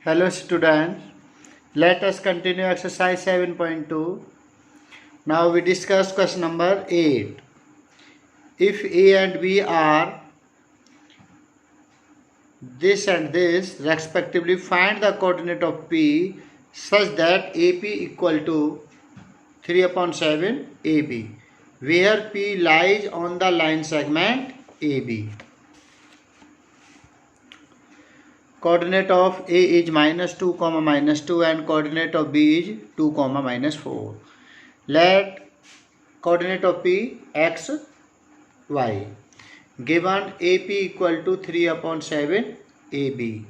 Hello students, let us continue exercise 7.2. Now we discuss question number 8. If A and B are this and this respectively, find the coordinate of P such that AP equal to 3 upon 7 AB, where P lies on the line segment AB. Coordinate of A is -2, -2 and coordinate of B is 2, -4. Let coordinate of P x, y. Given AP equal to 3 upon 7 AB.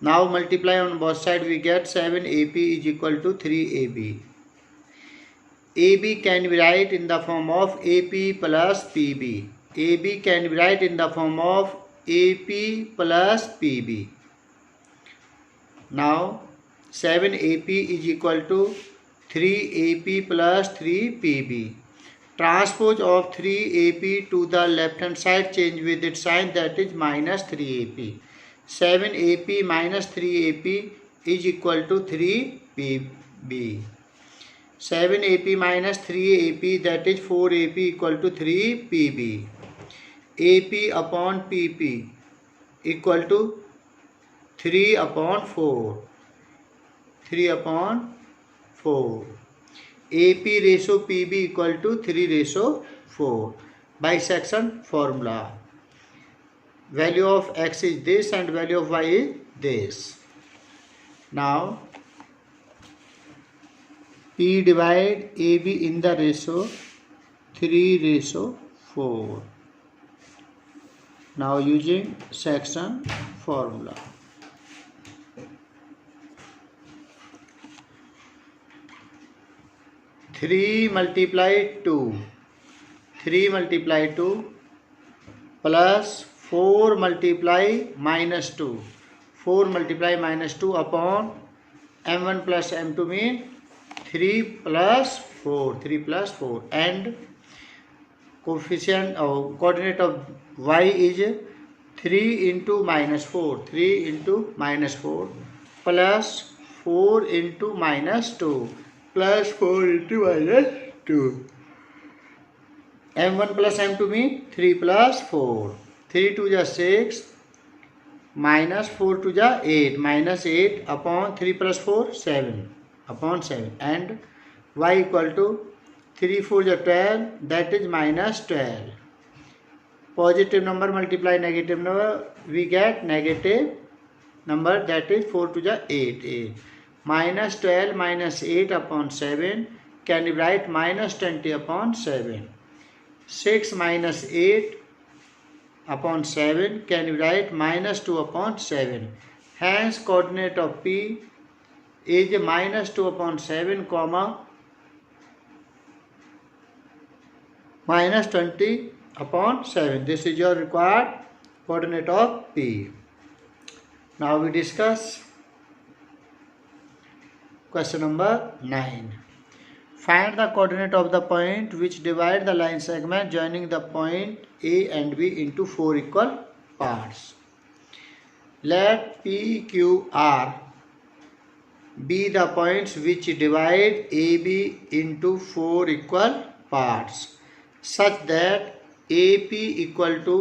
Now multiply on both sides, we get 7 AP is equal to 3 AB. AB can be write in the form of AP plus PB. AB can be write in the form of AP plus PB. Now 7 AP is equal to 3 AP plus 3 PB. Transpose of 3 AP to the left hand side, change with its sign, that is minus 3 AP. 7 AP minus 3 AP is equal to 3 PB. 7 AP minus 3 AP, that is 4 AP equal to 3 PB. AP upon PP equal to 3 upon 4. 3 upon 4. AP ratio PB equal to 3 ratio 4. Bisection formula. Value of x is this and value of y is this. Now P divide AB in the ratio 3:4. Now using section formula. 3 multiply 2. 3 multiply 2 plus 4 multiply minus 2. 4 multiply minus 2 upon m1 plus m2 mean 3 plus 4. 3 plus 4 and coefficient or coordinate of y is 3 into minus 4. 3 into minus 4 plus 4 into minus 2 plus 4 into minus 2. m1 plus m2 mean 3 plus 4. 3 to the 6 minus 4 to the 8 minus 8 upon 3 plus 4 7 upon 7 and y equal to 3 4 the 12, that is minus 12. Positive number multiply negative number, we get negative number, that is 4 to the 8. Minus 12 minus 8 upon 7 can be write minus 20 upon 7. 6 minus 8 upon 7 can be write minus 2 upon 7. Hence coordinate of P is minus 2 upon 7 comma minus 20 upon 7. This is your required coordinate of P. Now we discuss question number 9. Find the coordinate of the point which divide the line segment joining the point A and B into 4 equal parts. Let P, Q, R be the points which divide AB into 4 equal parts, such that AP equal to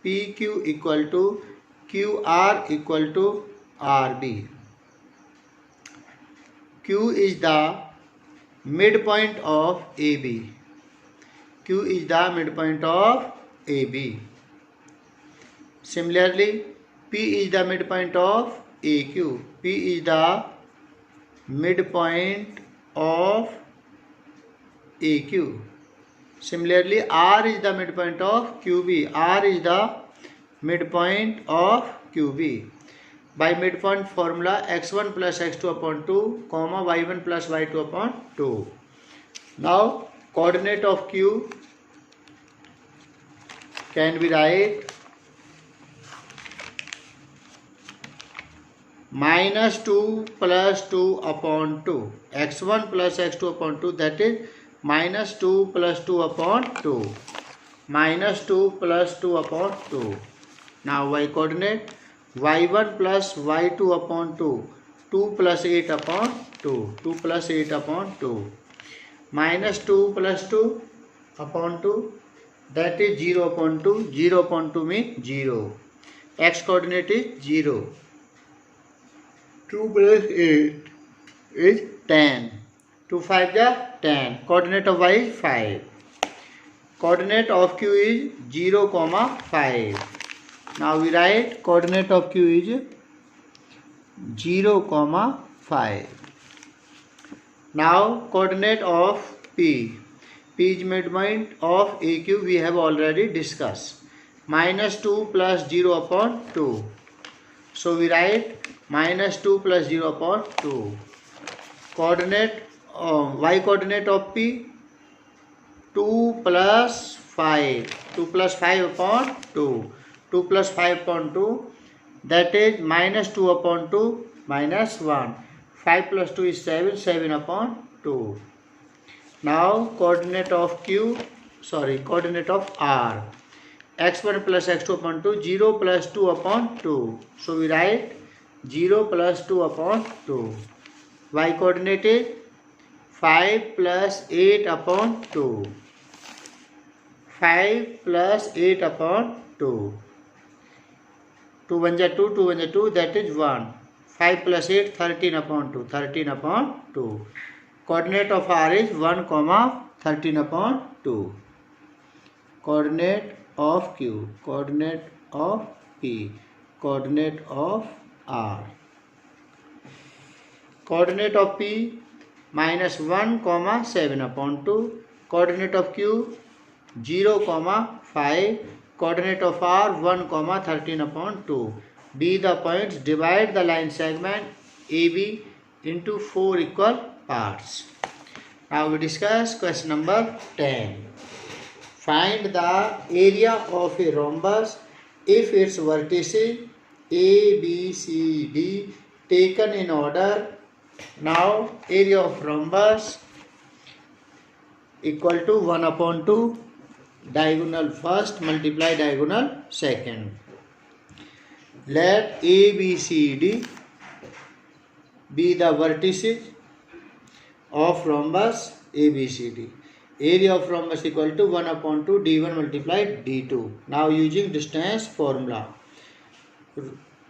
PQ equal to QR equal to RB. Q is the midpoint of AB. Q is the midpoint of AB. Similarly, P is the midpoint of AQ. P is the midpoint of AQ. Similarly, R is the midpoint of QB. R is the midpoint of QB. By midpoint formula, x1 plus x2 upon 2, comma y1 plus y2 upon 2. Now, coordinate of Q can be write minus 2 plus 2 upon 2. x1 plus x2 upon 2, that is minus 2 plus 2 upon 2. Minus 2 plus 2 upon 2. Now y coordinate y1 plus y2 upon 2, 2 plus 8 upon 2, 2 plus 8 upon 2, minus 2 plus 2 upon 2, that is 0 upon 2, 0 upon 2 means 0. X coordinate is 0. 2 plus 8 is 10. 2 5 is 10. Coordinate of y is 5. Coordinate of q is 0, 5. Now we write coordinate of q is 0, 5. Now coordinate of p. P is midpoint of AQ we have already discussed. Minus 2 plus 0 upon 2. So we write minus 2 plus 0 upon 2. Coordinate y coordinate of P 2 plus 5. 2 plus 5 upon 2. 2 plus 5 upon 2, that is minus 2 upon 2 minus 1. 5 plus 2 is 7. 7 upon 2. Now coordinate of coordinate of R. x1 plus x2 upon 2, 0 plus 2 upon 2. So we write 0 plus 2 upon 2. Y coordinate is 5 plus 8 upon 2. 5 plus 8 upon 2. 2 1 is 2, 2 1 is 2, that is 1. 5 plus 8, 13 upon 2, 13 upon 2. Coordinate of R is 1, 13 upon 2. Coordinate of Q, coordinate of P, coordinate of R. Coordinate of P minus 1, 7 upon 2. Coordinate of Q 0, 5. Coordinate of R 1, 13 upon 2. Be the points. Divide the line segment AB into 4 equal parts. Now we discuss question number 10. Find the area of a rhombus if its vertices A, B, C, D taken in order. Now area of rhombus equal to 1 upon 2 diagonal first multiply diagonal second. Let A, B, C, D be the vertices of rhombus A, B, C, D. Area of rhombus equal to 1 upon 2 D1 multiplied D2. Now using distance formula.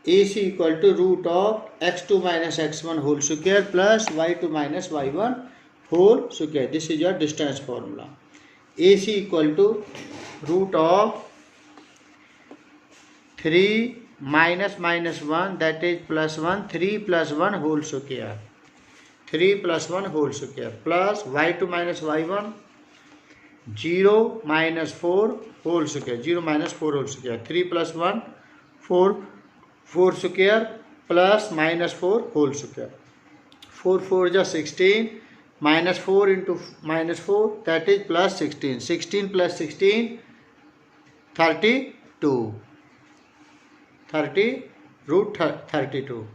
AC equal to root of x2 minus x1 whole square plus y2 minus y1 whole square. This is your distance formula. AC equal to root of 3 minus 1, that is plus 1, 3 plus 1 whole square. 3 plus 1 whole square plus y2 minus y1 0 minus 4 whole square. 0 minus 4 whole square. 3 plus 1 4 square plus minus 4 whole square. 4 4 is 16. Minus 4 into minus 4, that is plus 16. 16 plus 16, 32. 30 root 32.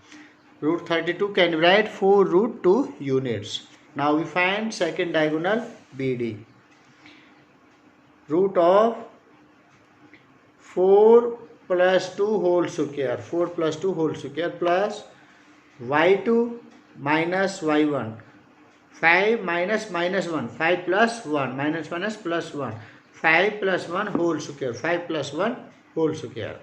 Root 32 can write 4 root 2 units. Now we find second diagonal BD. Root of 4 plus 2 whole square. 4 plus 2 whole square plus y2 minus y1. 5 minus minus 1. 5 plus 1. Minus minus plus 1. 5 plus 1 whole square. 5 plus 1 whole square.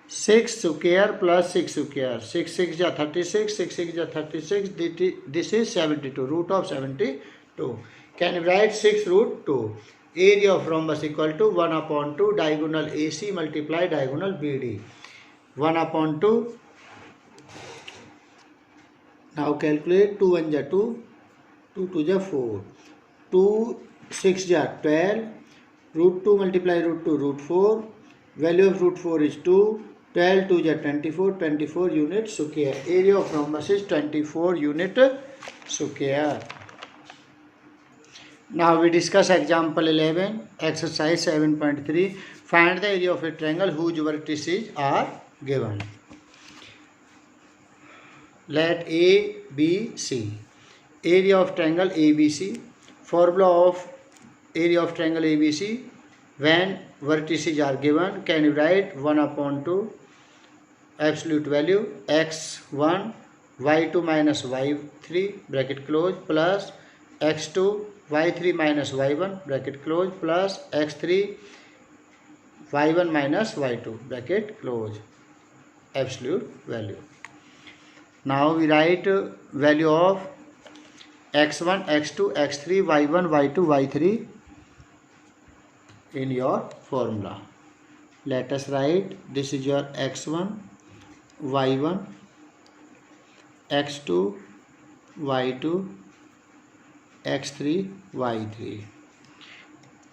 6 square plus 6 square. 6 6 is 36. 6 6 is 36. This is 72. Root of 72. Can you write 6 root 2? Area of rhombus equal to 1 upon 2 diagonal AC multiply diagonal BD. 1 upon 2. Now calculate 2 1 is 2, 2 2 is 4, 2 6 is 12, root 2 multiply root 2 root 4, value of root 4 is 2, 12 2 is 24, 24 unit square. Area of rhombus is 24 unit square. Now we discuss example 11, exercise 7.3. Find the area of a triangle whose vertices are given. Let A, B, C. Area of triangle ABC. Formula of area of triangle ABC. When vertices are given, can you write 1 upon 2 absolute value x1 y2 minus y3 bracket close plus x2 y3 minus y1 bracket close plus x3 y1 minus y2 bracket close, absolute value. Now we write value of x1, x2, x3, y1, y2, y3 in your formula. Let us write, this is your x1, y1, x2, y2, x3, y3.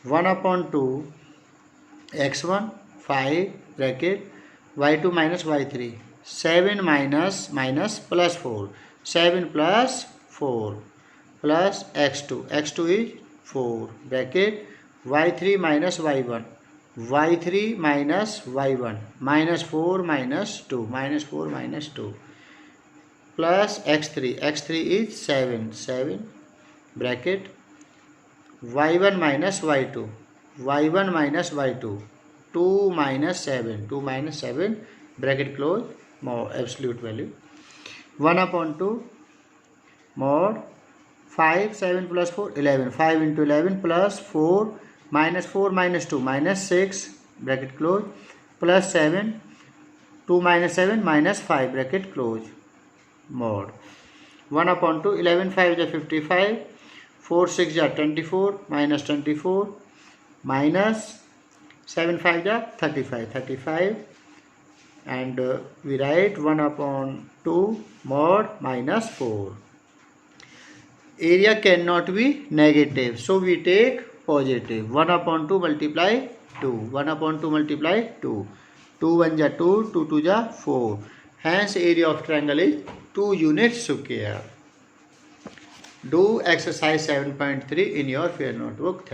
1 upon 2, x1 5 bracket y2 minus y3, 7 minus plus 4, 7 plus 4 plus x2, x2 is 4 bracket y3 minus y1, y3 minus y1, minus 4 minus 2, minus 4 minus 2 plus x3, x3 is 7 bracket y1 minus y2, y1 minus y2, 2 minus 7 bracket close, more absolute value. 1 upon 2 mod 5, 7 plus 4, 11, 5 into 11 plus 4 minus 2 minus 6 bracket close plus 7, 2 minus 7 minus 5 bracket close, mod 1 upon 2, 11 5 is 55, 4 6 is 24 minus 24 minus 7 5 is 35 and we write 1 upon 2 mod minus 4. Area cannot be negative, so we take positive. 1 upon 2 multiply 2, 1 upon 2 multiply 2, 2 1 is 2, 2 2 is 4. Hence area of triangle is 2 units square. Do exercise 7.3 in your fair notebook.